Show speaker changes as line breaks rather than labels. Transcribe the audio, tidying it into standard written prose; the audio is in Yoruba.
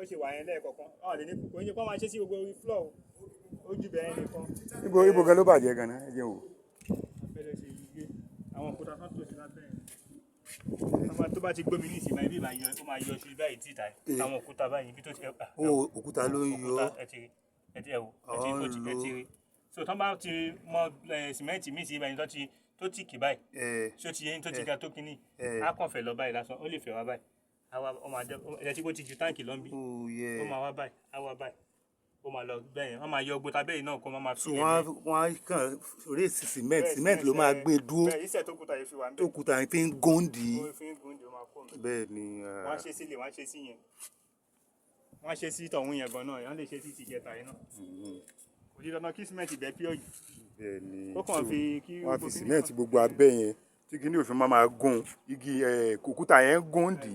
bó ṣe wà yẹn lẹ́ẹ̀kọ̀ọ̀kan ọ̀ lè ní oúnjẹ kó máa ṣe sí gbogbo orí floor ojú bẹ̀rẹ̀ nìkan.
ibo gan ló bàjẹ́ gan náà ẹ jẹun o.
abẹ́rẹ́ ṣe gbé àwọn òkúta kan tó sí lábẹ́ yẹn ọmọ tó bá ti gbómi ní ìsìn báyìí ó máa yọ sí báyìí títà àwọn òkúta báyìí bí tó ti
òkúta ló ń yọ
ẹ ti rí so tó bá ti mọ sìmẹ́ǹtì míì sí ibà yẹn tó ti kì báyìí ṣé ó ti yẹ tó ti ga tó kíní á kàn fẹ́ lọ báyìí lásán ó lè fẹ́ wá báyìí ẹ ti kó ti ju táǹkì lọ́nbí ó máa wá báyìí á wá báyìí ó máa lọ bẹ́yẹn wọ́n máa yọ gbọ́ta bẹ́yìn náà kó máa fi yẹn bẹ́ẹ̀.
wọ́n á kàn orí sìmẹ́ǹtì ló máa gbé dúró
iṣẹ́ tó kúta yìí fi wà ń bẹ́ẹ̀.
tó kúta yìí fi ń góńdì.
ó máa kó mi.
bẹ́ẹ̀ ni.
wọ́n á ṣe sílẹ̀ wọ́n á ṣe sí yẹn wọ́n á ṣe sí tọ̀hún yẹn gan náà wọ́n lè ṣe sí tìjẹta yẹn náà. kò sí dandan kí sìmẹ́ǹtì bẹ́ẹ̀ pí ọ̀yì.
bẹ́ẹ̀ ni
ó kàn fi kí
wọ́n á fi sìmẹ́ǹtì gbogbo abẹ́ yẹn tí kìíní òfin máa gún igi òkúta yẹn góńdì.